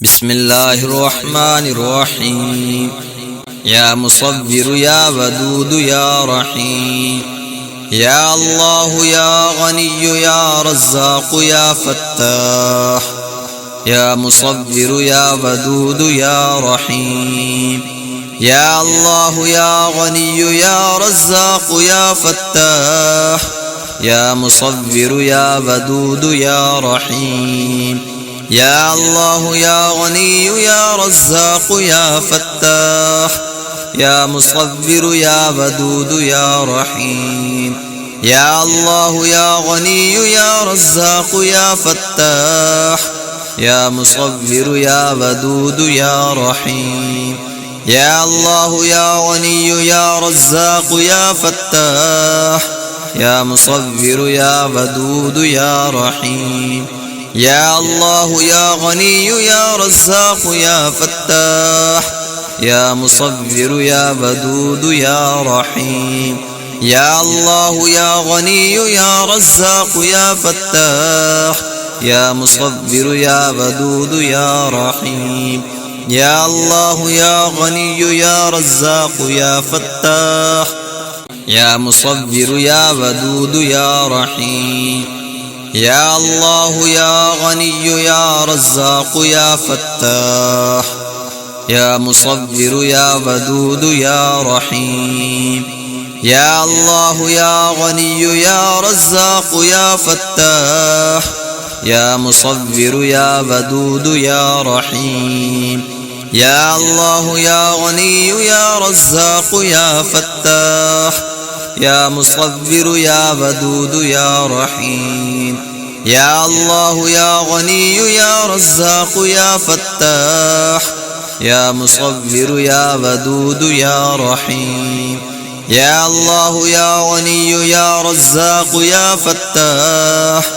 بسم الله الرحمن الرحيم. يا مصبر يا ودود يا رحيم. يا الله يا غني يا رزاق يا فتاح. يا مصبر يا ودود يا رحيم. يا الله يا غني يا رزاق يا فتاح. يا مصبر يا ودود يا رحيم. يا الله يا غني يا رزاق يا فتاح. يا مصبر يا ودود يا رحيم. يا الله يا غني يا رزاق يا فتاح. يا مصبر يا ودود يا رحيم. يا الله يا غني يا رزاق يا فتاح. يا مصبر يا ودود يا رحيم. يا الله يا غني يا رزاق يا فتاح. يا مصبر يا ودود يا رحيم. يا الله يا غني يا رزاق يا فتاح. يا مصبر يا ودود يا رحيم. يا الله يا غني يا رزاق يا فتاح. يا مصبر يا ودود يا رحيم. يا الله يا غني يا رزاق يا فتاح. يا مصبر يا ودود يا رحيم. يا الله يا غني يا رزاق يا فتاح. يا مصبر يا ودود يا رحيم. يا الله يا غني يا رزاق يا فتاح. يا مصبر يا ودود يا رحيم. يا الله يا غني يا رزاق يا فتاح. يا مصبر يا ودود يا رحيم. يا الله يا غني يا رزاق يا فتاح.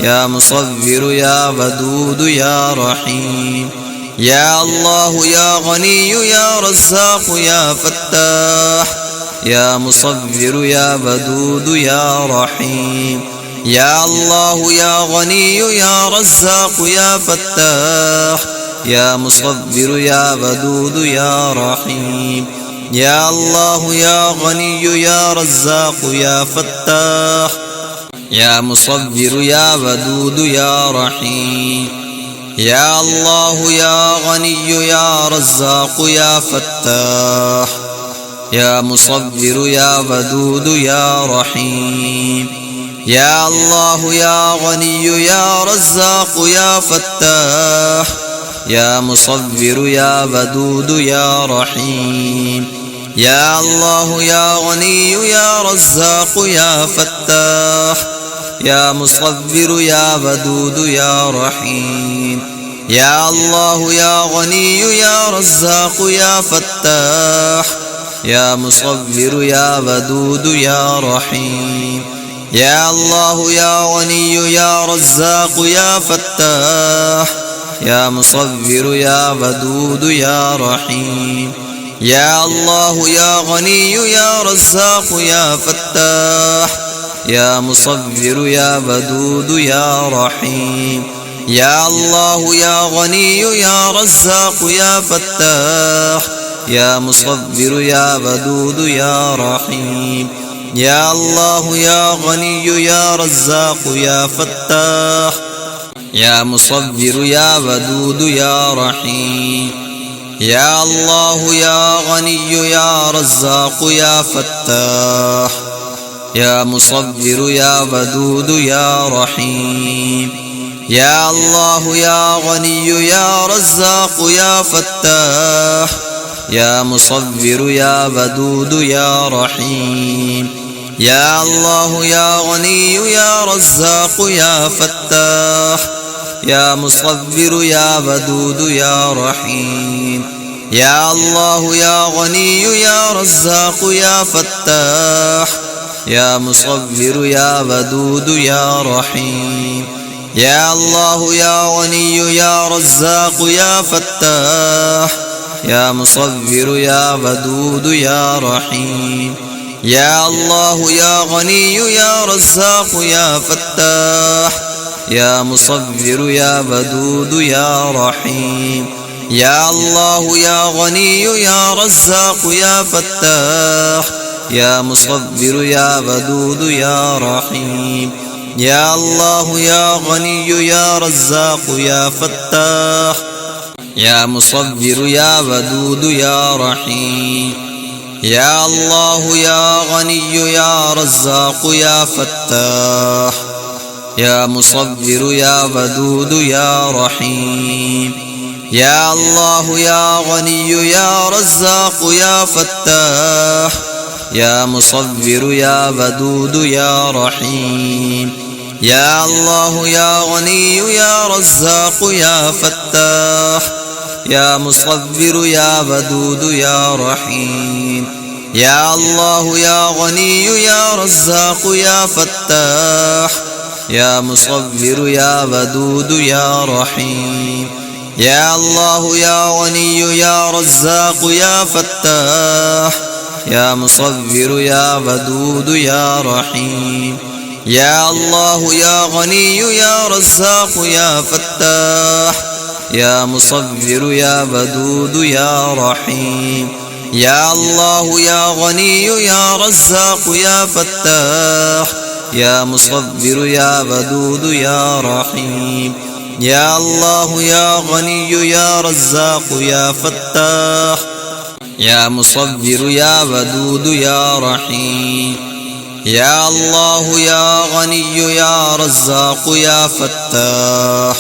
يا مصبر يا ودود يا رحيم. يا الله يا غني يا رزاق يا فتاح. يا مصبر يا ودود يا رحيم. يا الله يا غني يا رزاق يا فتاح. يا مصبر يا ودود يا رحيم. يا الله يا غني يا رزاق يا فتاح. يا مصبر يا ودود يا رحيم. يا الله يا غني يا رزاق يا فتاح. يا مصبر يا ودود يا رحيم. يا الله يا غني يا رزاق يا فتاح. يا مصبر يا ودود يا رحيم. يا الله يا غني يا رزاق يا فتاح. يا مصبر يا ودود يا رحيم. يا الله يا غني يا رزاق يا فتاح. يا مصبر يا ودود يا رحيم. يا الله يا غني يا رزاق يا فتاح. يا مصبر يا ودود يا رحيم. يا الله يا غني يا رزاق يا فتاح. يا مصبر يا ودود يا رحيم. يا الله يا غني يا رزاق يا فتاح. يا مصبر يا ودود يا رحيم. يا الله يا غني يا رزاق يا فتاح. يا مصبر يا ودود يا رحيم. يا الله يا غني يا رزاق يا فتاح. يا مصبر يا ودود يا رحيم. يا الله يا غني يا رزاق يا فتاح. يا مصبر يا ودود يا رحيم. يا الله يا غني يا رزاق يا فتاح. يا مصبر يا ودود يا رحيم. يا الله يا غني يا رزاق يا فتاح. يا مصبر يا ودود يا رحيم. يا الله يا غني يا رزاق يا فتاح. يا مصبر يا ودود يا رحيم. يا الله يا غني يا رزاق يا فتاح. يا مصبر يا ودود يا رحيم. يا الله يا غني يا رزاق يا فتاح، يا مصبر يا ودود يا رحيم. يا الله يا غني يا رزاق يا فتاح، يا مصبر يا ودود يا رحيم. يا الله يا غني يا رزاق يا فتاح، يا مصبر يا ودود يا رحيم. يا الله يا غني يا رزاق يا فتاح، يا مصبر يا ودود يا رحيم. يا الله يا غني يا رزاق يا فتاح، يا مصبر يا ودود يا رحيم. يا الله يا غني يا رزاق يا فتاح، يا مصبر يا ودود يا رحيم. يا الله يا غني يا رزاق يا فتاح، يا مصبر يا ودود يا رحيم. يا الله يا غني يا رزاق يا فتاح، يا مصبر يا ودود يا رحيم. يا الله يا غني يا رزاق يا فتاح، يا مصبر يا ودود يا رحيم. يا الله يا غني يا رزاق يا فتاح، يا مصبر يا ودود يا رحيم. يا الله يا غني يا رزاق يا فتاح،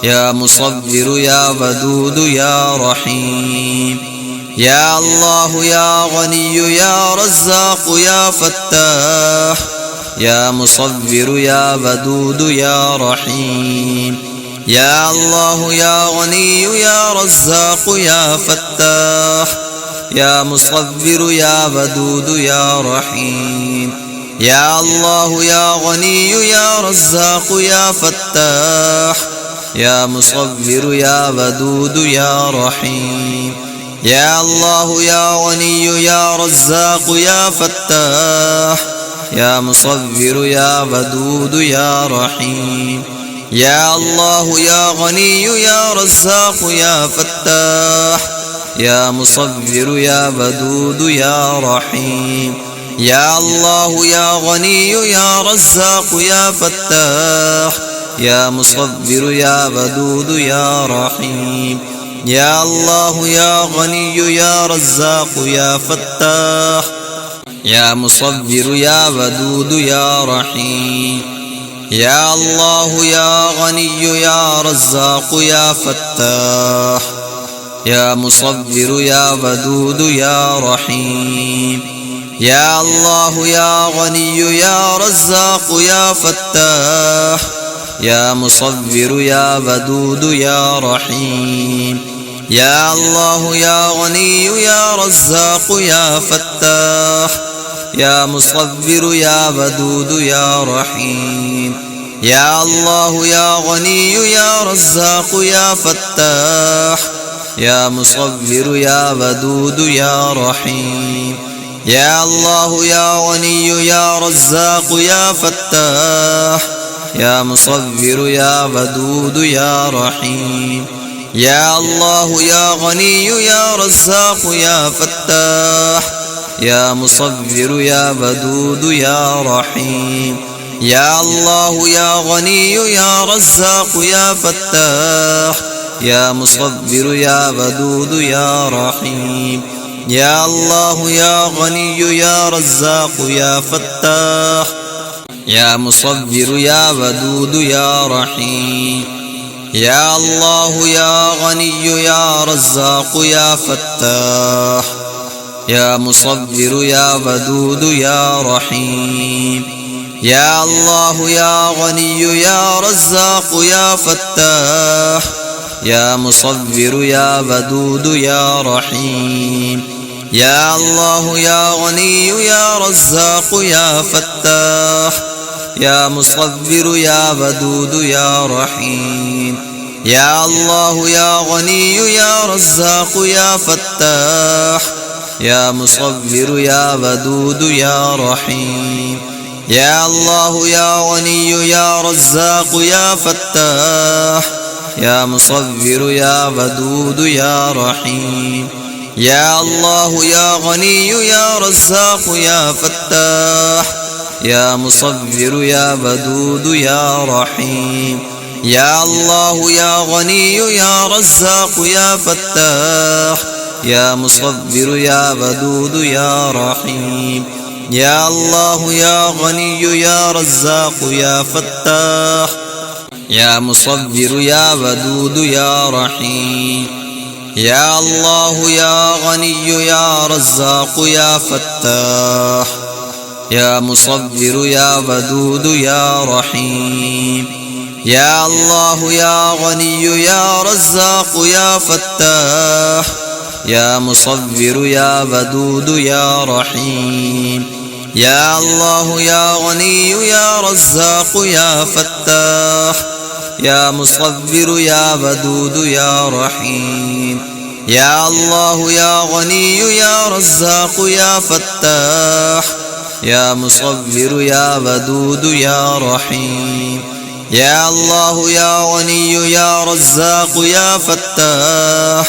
يا مصبر يا ودود يا رحيم. يا الله يا غني يا رزاق يا فتاح، يا مصبر يا ودود يا رحيم. يا الله يا غني يا رزاق يا فتاح، يا مصبر يا ودود يا رحيم. يا الله يا غني يا رزاق يا فتاح، يا مصبر يا ودود يا رحيم. يا الله يا غني يا رزاق يا فتاح، يا مصبر يا ودود يا رحيم. يا الله يا غني يا رزاق يا فتاح، يا مصبر يا ودود يا رحيم. يا الله يا غني يا رزاق يا فتاح، يا مصبر يا ودود يا رحيم. يا الله يا غني يا رزاق يا فتاح، يا مصبر يا ودود يا رحيم. يا الله يا غني يا رزاق يا فتاح، يا مصبر يا ودود يا رحيم. يا الله يا غني يا رزاق يا فتاح، يا مصبر يا ودود يا رحيم. يا الله يا غني يا رزاق يا فتاح، يا مصبر يا ودود يا رحيم. يا الله يا غني يا رزاق يا فتاح، يا مصبر يا ودود يا رحيم. يا الله يا غني يا رزاق يا فتاح، يا مصبر يا ودود يا رحيم. يا الله يا غني يا رزاق يا فتاح، يا مصبر يا ودود يا رحيم. يا الله يا غني يا رزاق يا فتاح، يا مصبر يا ودود يا رحيم. يا الله يا غني يا رزاق يا فتاح، يا مصبر يا ودود يا رحيم. يا الله يا غني يا رزاق يا فتاح، يا مصبر يا ودود يا رحيم. يا الله يا غني يا رزاق يا فتاح، يا مصبر يا ودود يا رحيم. يا الله يا غني يا رزاق يا فتاح، يا مصبر يا ودود يا رحيم. يا الله يا غني يا رزاق يا فتاح، يا مصبر يا ودود يا رحيم. يا الله يا غني يا رزاق يا فتاح يا مصبر يا ودود يا رحيم يا الله يا غني يا رزاق يا فتاح يا مصبر يا ودود يا رحيم يا الله يا غني يا رزاق يا فتاح يا مصبر يا ودود يا رحيم يا الله يا غني يا رزاق يا فتاح يا مصبر يا ودود يا رحيم يا الله يا غني يا رزاق يا فتاح يا مصبر يا ودود يا رحيم يا الله يا غني يا رزاق يا فتاح يا مصبر يا ودود يا رحيم يا الله يا غني يا رزاق يا فتاح يا مصبر يا ودود يا رحيم يا الله يا غني يا رزاق يا فتاح يا مصبر يا ودود يا رحيم يا الله يا غني يا رزاق يا فتاح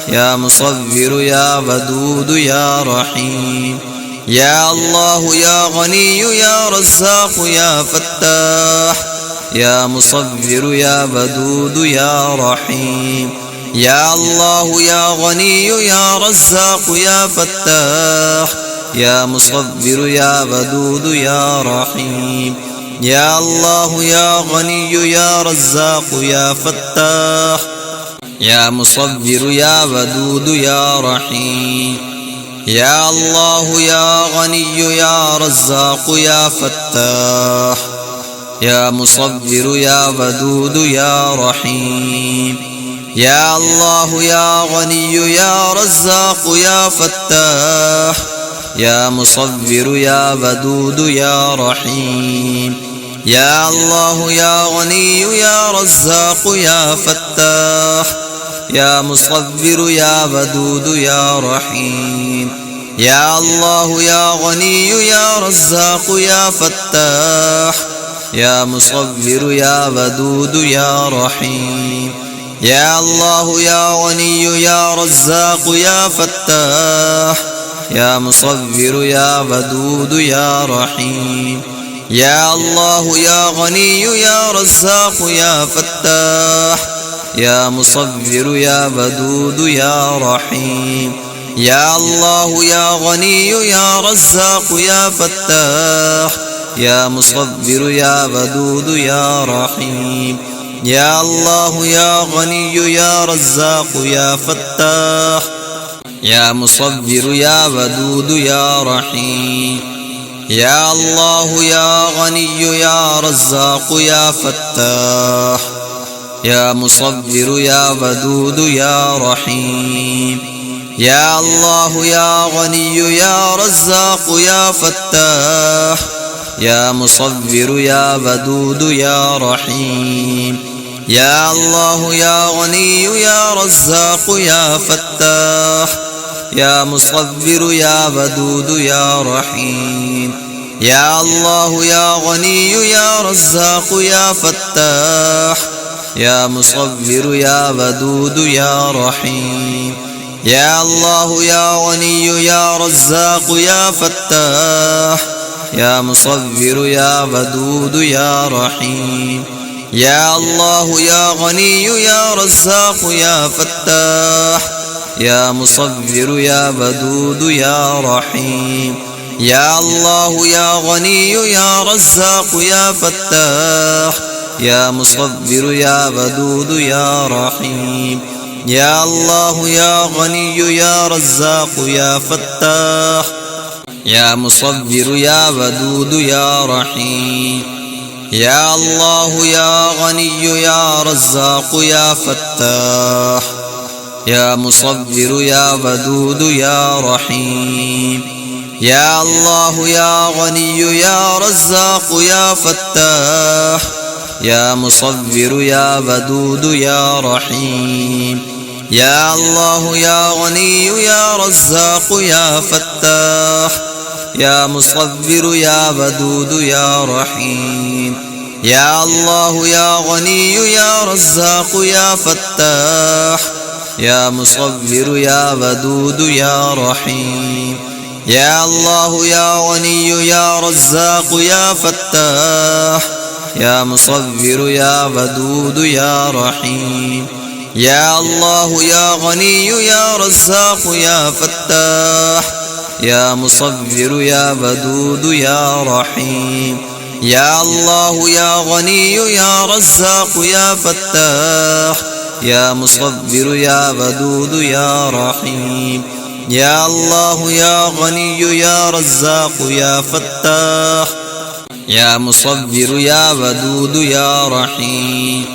يا مصبر يا ودود يا رحيم يا الله يا غني يا رزاق يا فتاح يا مصبر يا ودود يا رحيم يا الله يا غني يا رزاق يا فتاح يا مصبر يا ودود يا رحيم يا الله يا غني يا رزاق يا فتاح يا مصبر يا ودود يا رحيم يا الله يا غني يا رزاق يا فتاح يا مصبر يا ودود يا رحيم يا الله يا غني يا رزاق يا فتاح يا مصبر يا ودود يا رحيم يا الله يا غني يا رزاق يا فتاح يا مصبر يا ودود يا رحيم يا الله يا غني يا رزاق يا فتاح يا مصبر يا ودود يا رحيم يا الله يا غني يا رزاق يا فتاح يا مصبر يا ودود يا رحيم يا الله يا غني يا رزاق يا فتاح يا مصبر يا ودود يا رحيم يا الله يا غني يا رزاق يا فتاح يا مصبر يا ودود يا رحيم يا الله يا غني يا رزاق يا فتاح يا مصبر يا ودود يا رحيم يا الله يا غني يا رزاق يا فتاح يا مصبر يا ودود يا رحيم يا الله يا غني يا رزاق يا فتاح يا مصبر يا ودود يا رحيم يا الله يا غني يا رزاق يا فتاح يا مصبر يا ودود يا رحيم يا الله يا غني يا رزاق يا فتاح يا مصبر يا ودود يا رحيم يا الله يا غني يا رزاق يا فتاح يا مصبر يا ودود يا رحيم يا الله يا غني يا رزاق يا فتاح يا مصبر يا ودود يا رحيم يا الله يا غني يا رزاق يا فتاح يا مصبر يا ودود يا رحيم يا الله يا غني يا رزاق يا فتاح يا مصبر يا ودود يا رحيم يا الله يا غني يا رزاق يا فتاح يا مصبر يا ودود يا رحيم يا الله يا غني يا رزاق يا فتاح يا مصبر يا ودود يا رحيم يا الله يا غني يا رزاق يا فتاح يا مصبر يا ودود يا رحيم. يا الله يا غني يا رزاق يا فتاح يا مصبر يا ودود يا رحيم. يا الله يا غني يا رزاق يا فتاح يا مصبر يا ودود يا رحيم. يا الله يا غني يا رزاق يا فتاح يا مصبر يا ودود يا رحيم. يا الله يا غني يا رزاق يا فتاح يا مصبر يا ودود يا رحيم. يا الله يا غني يا رزاق يا فتاح يا مصبر يا ودود يا رحيم.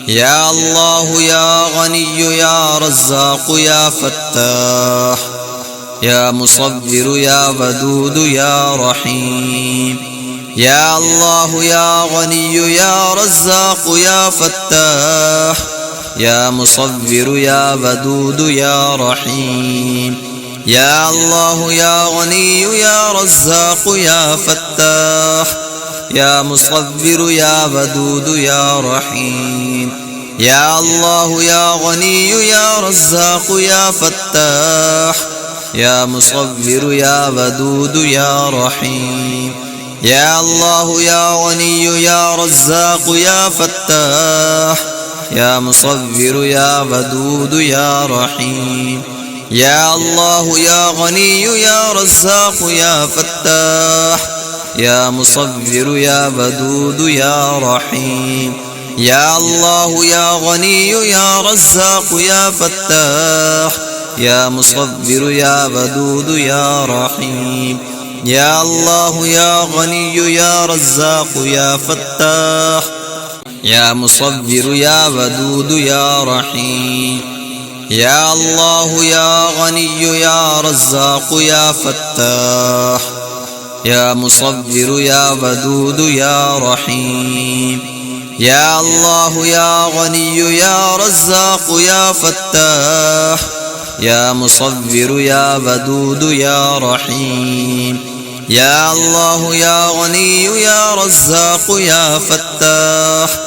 يا الله يا غني يا رزاق يا فتاح يا مصبر يا ودود يا رحيم. يا الله يا غني يا رزاق يا فتاح يا مصبر يا ودود يا رحيم. يا الله يا غني يا رزاق يا فتاح يا مصبر يا ودود يا رحيم. يا الله يا غني يا رزاق يا فتاح يا مصبر يا ودود يا رحيم. يا الله يا غني يا رزاق يا فتاح يا مصبر يا ودود يا رحيم. يا الله يا غني يا رزاق يا فتاح يا مصبر يا ودود يا رحيم. يا الله يا غني يا رزاق يا فتاح يا مصبر يا ودود يا رحيم. يا الله يا غني يا رزاق يا فتاح يا مصبر يا ودود يا رحيم. يا الله يا غني يا رزاق يا فتاح يا مصبر يا ودود يا رحيم. يا الله يا غني يا رزاق يا فتاح يا مصبر يا ودود يا رحيم. يا الله يا غني يا رزاق يا فتاح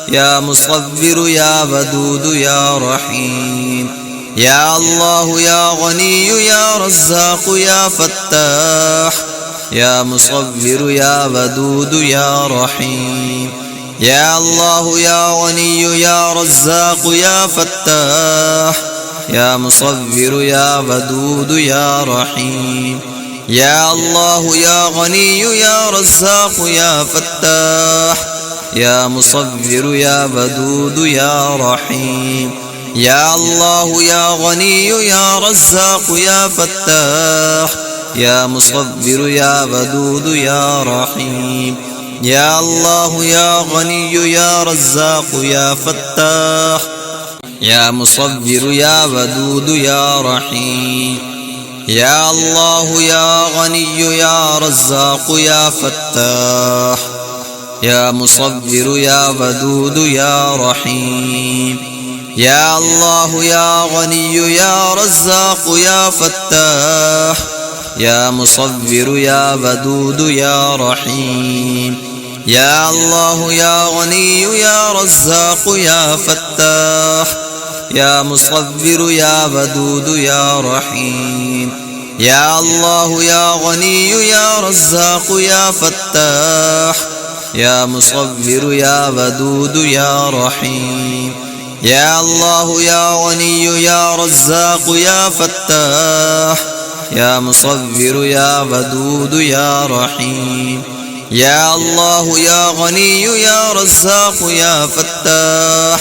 يا مصبر يا ودود يا رحيم. يا الله يا غني يا رزاق يا فتاح يا مصبر يا ودود يا رحيم. يا الله يا غني يا رزاق يا فتاح يا مصبر يا ودود يا رحيم. يا الله يا غني يا رزاق يا فتاح يا مصبر يا ودود يا رحيم. يا الله يا غني يا رزاق يا فتاح يا مصبر يا ودود يا رحيم. يا الله يا غني يا رزاق يا فتاح يا مصبر يا ودود يا رحيم. يا الله يا غني يا رزاق يا فتاح يا مصبر يا ودود يا رحيم. يا الله يا غني يا رزاق يا فتاح يا مصبر يا ودود يا رحيم. يا الله يا غني يا رزاق يا فتاح يا مصبر يا ودود يا رحيم. يا الله يا غني يا رزاق يا فتاح يا مصبر يا ودود يا رحيم. يا الله يا غني يا رزاق يا فتاح يا مصبر يا ودود يا رحيم. يا الله يا غني يا رزاق يا فتاح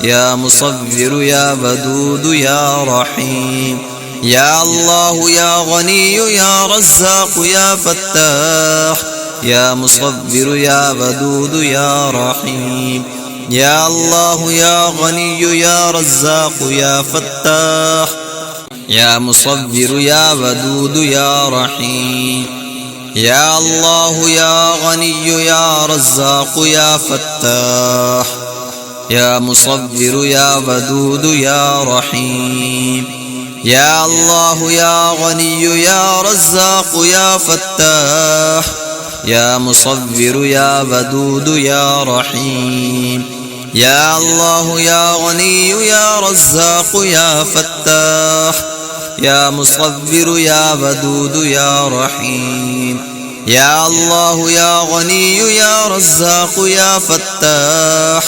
يا مصبر يا ودود يا رحيم. يا الله يا غني يا رزاق يا فتاح يا مصبر يا ودود يا رحيم. يا الله يا غني يا رزاق يا فتاح يا مصبر يا ودود يا رحيم. يا الله يا غني يا رزاق يا فتاح يا مصبر يا ودود يا رحيم. يا الله يا غني يا رزاق يا فتاح يا مصور يا ودود يا رحيم يا الله يا غني يا رزاق يا فتاح يا مصور يا ودود يا رحيم يا الله يا غني يا رزاق يا فتاح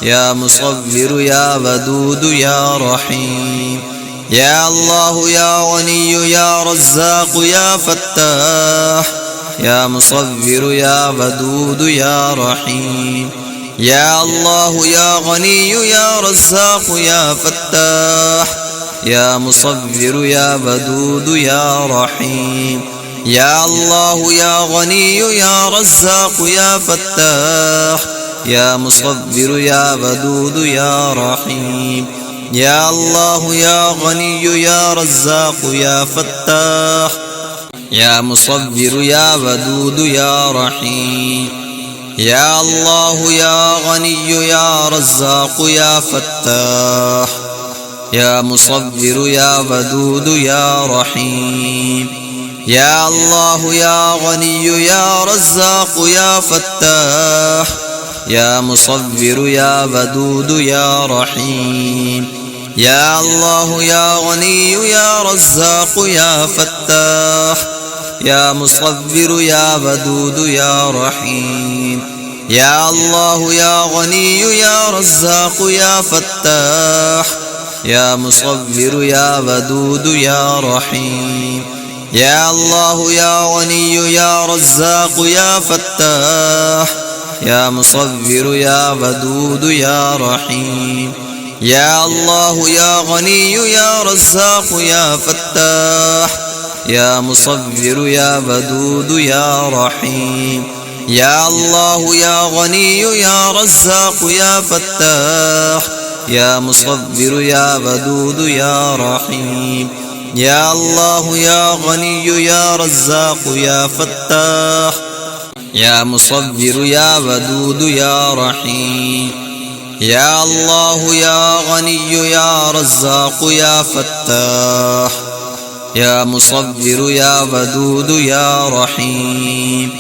يا مصور يا ودود يا رحيم يا الله يا غني يا رزاق يا فتاح يا مصور يا ودود يا رحيم يا الله يا غني يا رزاق يا فتاح يا مصور يا ودود يا رحيم يا الله يا غني يا رزاق يا فتاح يا مصور يا ودود يا رحيم يا الله يا غني يا رزاق يا فتاح يا مصور يا ودود يا رحيم يا الله يا غني يا رزاق يا فتاح يا مصور يا ودود يا رحيم يا الله يا غني يا رزاق يا فتاح يا مصور يا ودود يا رحيم يا الله يا غني يا رزاق يا فتاح يا مصور يا ودود يا رحيم يا الله يا غني يا رزاق يا فتاح يا مصور يا ودود يا رحيم يا الله يا غني يا رزاق يا فتاح يا مصور يا ودود يا رحيم يا الله يا غني يا رزاق يا فتاح يا مصور يا ودود يا رحيم يا الله يا غني يا رزاق يا فتاح يا مصور يا ودود يا رحيم يا الله يا غني يا رزاق يا فتاح يا مصور يا ودود يا رحيم يا الله يا غني يا رزاق يا فتاح يا مصور يا ودود يا رحيم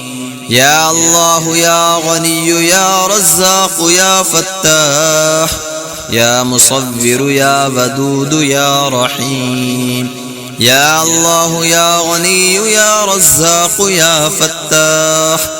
يا الله يا غني يا رزاق يا فتاح يا مصور يا ودود يا رحيم يا الله يا غني يا رزاق يا فتاح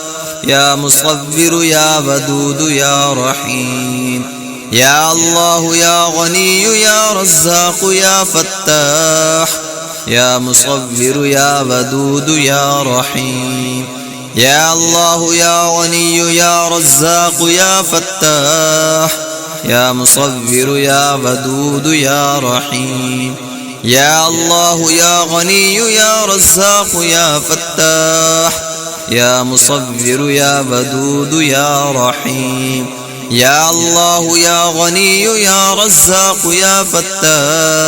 يا مصور يا ودود يا رحيم يا الله يا غني يا رزاق يا فتاح يا مصور يا ودود يا رحيم يا الله يا غني يا رزاق يا فتاح يا مصور يا ودود يا رحيم يا الله يا غني يا رزاق يا فتاح يا مصور يا ودود يا رحيم يا الله يا غني يا رزاق يا فتاح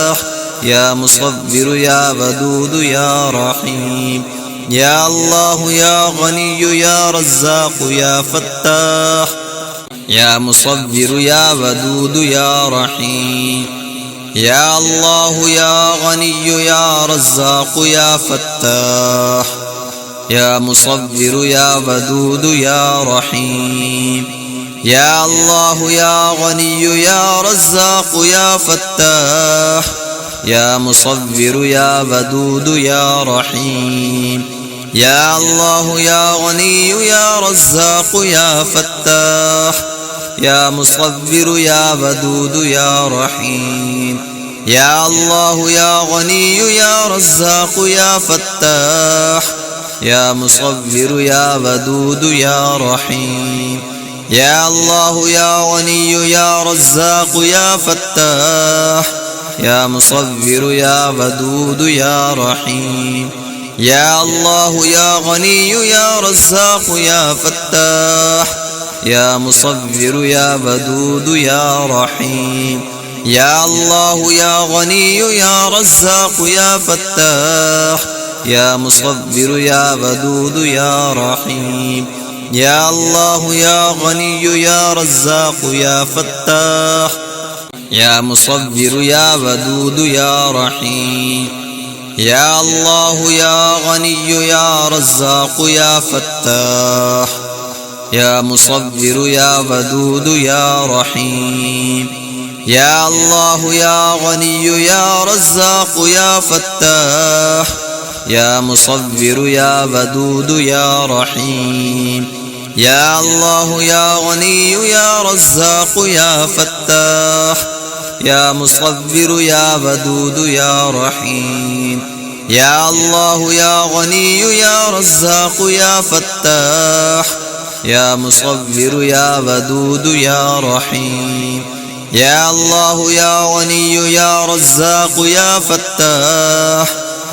يا مصور يا ودود يا رحيم يا الله يا غني يا رزاق يا فتاح يا مصور يا ودود يا رحيم يا الله يا غني يا رزاق يا فتاح يا مصور يا ودود يا رحيم يا الله يا غني يا رزاق يا فتاح يا مصور يا ودود يا رحيم يا الله يا غني يا رزاق يا فتاح يا مصور يا ودود يا رحيم يا الله يا غني يا رزاق يا فتاح يا مصور يا ودود يا رحيم يا الله يا غني يا رزاق يا فتاح يا مصور يا ودود يا رحيم يا الله يا غني يا رزاق يا فتاح يا مصور يا ودود يا رحيم يا الله يا غني يا رزاق يا فتاح يا مصور يا ودود يا رحيم يا الله يا غني يا رزاق يا فتاح يا مصبر يا ودود يا رحيم. يا الله يا غني يا رزاق يا فتاح. يا مصبر يا ودود يا رحيم. يا الله يا غني يا رزاق يا فتاح. يا مصبر يا ودود يا رحيم. يا الله يا غني يا رزاق يا فتاح. يا مصبر يا ودود يا رحيم. يا الله يا غني يا رزاق يا فتاح. يا مصبر يا ودود يا رحيم. يا الله يا غني يا رزاق يا فتاح.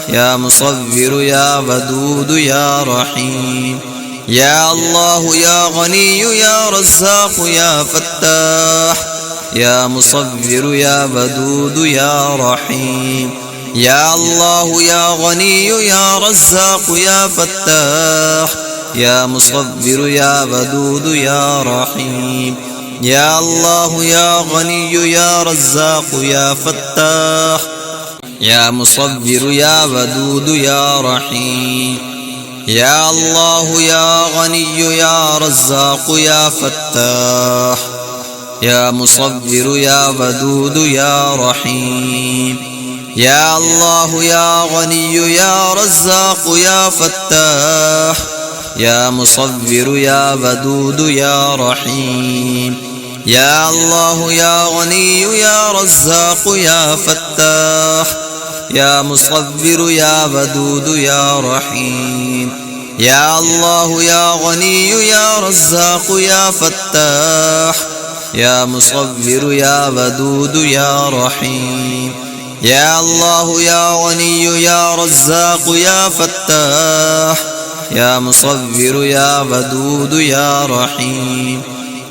يا مصبر يا ودود يا رحيم. يا الله يا غني يا رزاق يا فتاح. يا مصبر يا ودود يا رحيم. يا الله يا غني يا رزاق يا فتاح. يا مصبر يا ودود يا رحيم. يا الله يا غني يا رزاق يا فتاح. يا مصبر يا ودود يا رحيم. يا الله يا غني يا رزاق يا فتاح. يا مصبر يا ودود يا رحيم. يا الله يا غني يا رزاق يا فتاح. يا مصبر يا ودود يا رحيم. يا الله يا غني يا رزاق يا فتاح. يا مصبر يا ودود يا رحيم. يا الله يا غني يا رزاق يا فتاح. يا مصبر يا ودود يا رحيم. يا الله يا غني يا رزاق يا فتاح. يا مصبر يا ودود يا رحيم.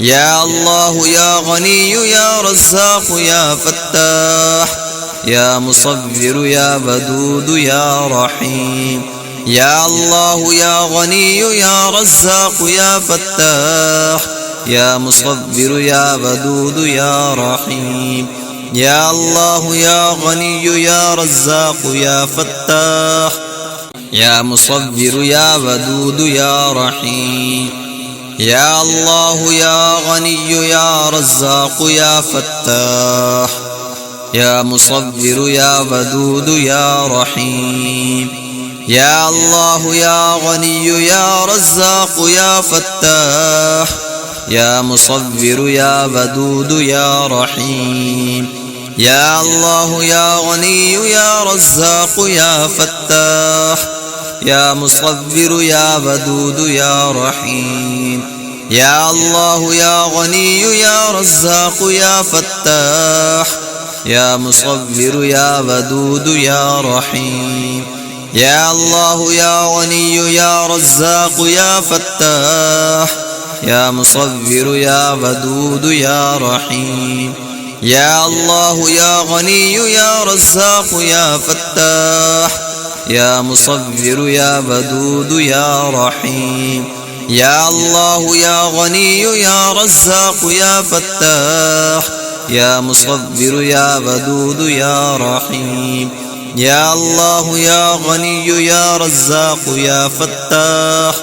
يا الله يا غني يا رزاق يا فتاح. يا مصبر يا ودود يا رحيم. يا الله يا غني يا رزاق يا فتاح. يا مصبر يا ودود يا رحيم. يا الله يا غني يا رزاق يا فتاح. يا مصبر يا ودود يا رحيم. يا الله يا غني يا رزاق يا فتاح. يا مصبر يا ودود يا رحيم. يا الله يا غني يا رزاق يا فتاح. يا مصبر يا ودود يا رحيم. يا الله يا غني يا رزاق يا فتاح. يا مصبر يا ودود يا رحيم. يا الله يا غني يا رزاق يا فتاح. يا مصبر يا ودود يا رحيم. يا الله يا غني يا رزاق يا فتاح. يا مصبر يا ودود يا رحيم. يا الله يا غني يا رزاق يا فتاح. يا مصبر يا ودود يا رحيم. يا الله يا غني يا رزاق يا فتاح. يا مصبر يا ودود يا رحيم. يا الله يا غني يا رزاق يا فتاح.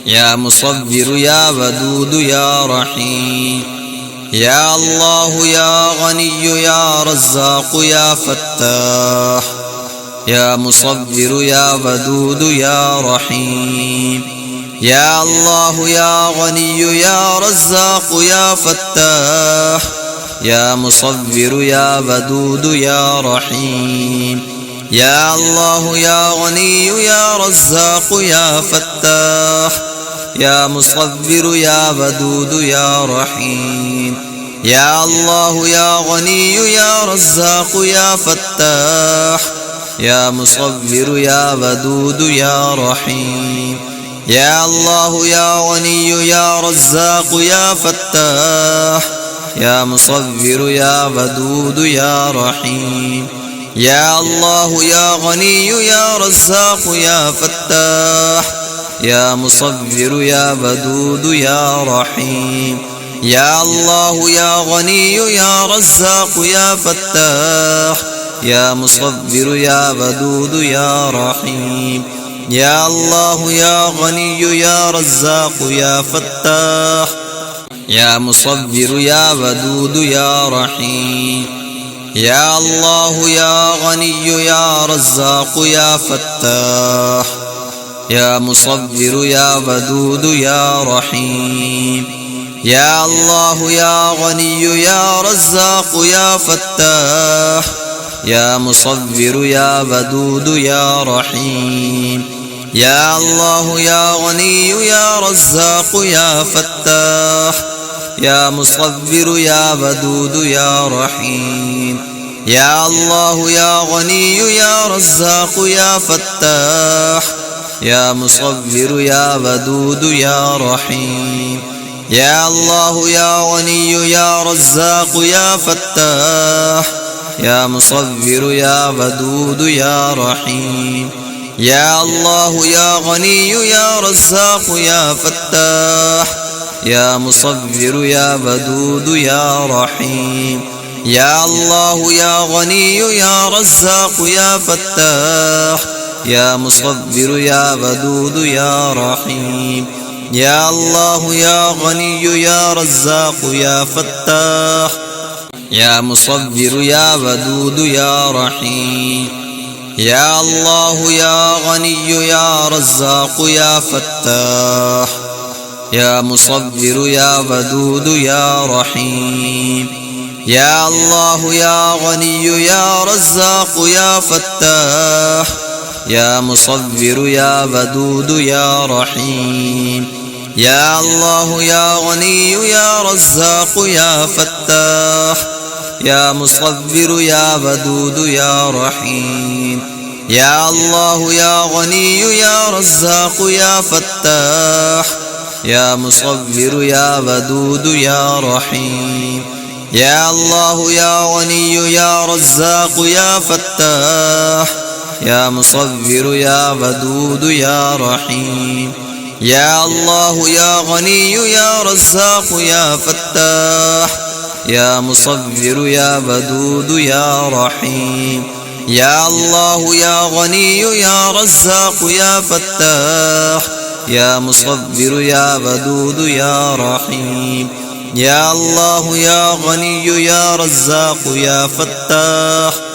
يا مصبر يا ودود يا رحيم. يا الله يا غني يا رزاق يا فتاح. يا مصبر يا ودود يا رحيم. يا الله يا غني يا رزاق يا فتاح. يا مصبر يا ودود يا رحيم. يا الله يا غني يا رزاق يا فتاح. يا مصبر يا ودود يا رحيم. يا الله يا غني يا رزاق يا فتاح. يا مصبر يا ودود يا رحيم. يا الله يا غني يا رزاق يا فتاح. يا مصبر يا ودود يا رحيم. يا الله يا غني يا رزاق يا فتاح. يا مصبر يا ودود يا رحيم. يا الله يا غني يا رزاق يا فتاح يا مصبر يا ودود يا رحيم يا الله يا غني يا رزاق يا فتاح يا مصبر يا ودود يا رحيم يا الله يا غني يا رزاق يا فتاح يا مصبر يا ودود يا رحيم يا الله يا غني يا رزاق يا فتاح يا مصبر يا ودود يا رحيم يا الله يا غني يا رزاق يا فتاح يا مصبر يا ودود يا رحيم يا الله يا غني يا رزاق يا فتاح يا مصبر يا ودود يا رحيم يا الله يا غني يا رزاق يا فتاح يا مصبر يا ودود يا رحيم يا الله يا غني يا رزاق يا فتاح يا مصبر يا ودود يا رحيم يا الله يا غني يا رزاق يا فتاح يا مصبر يا ودود يا رحيم يا الله يا غني يا رزاق يا فتاح يا مصبر يا ودود يا رحيم يا الله يا غني يا رزاق يا فتاح يا مصبر يا ودود يا رحيم يا الله يا غني يا رزاق يا فتاح يا مصبر يا ودود يا رحيم يا الله يا غني يا رزاق يا فتاح يا مصبر يا ودود يا رحيم يا الله يا غني يا رزاق يا فتاح يا مصبر يا ودود يا رحيم يا الله يا غني يا رزاق يا فتاح يا مصبر يا ودود يا رحيم يا الله يا غني يا رزاق يا فتاح يا مصبر يا ودود يا رحيم يا الله يا غني يا رزاق يا فتاح يا مصبر يا ودود يا رحيم يا الله يا غني يا رزاق يا فتاح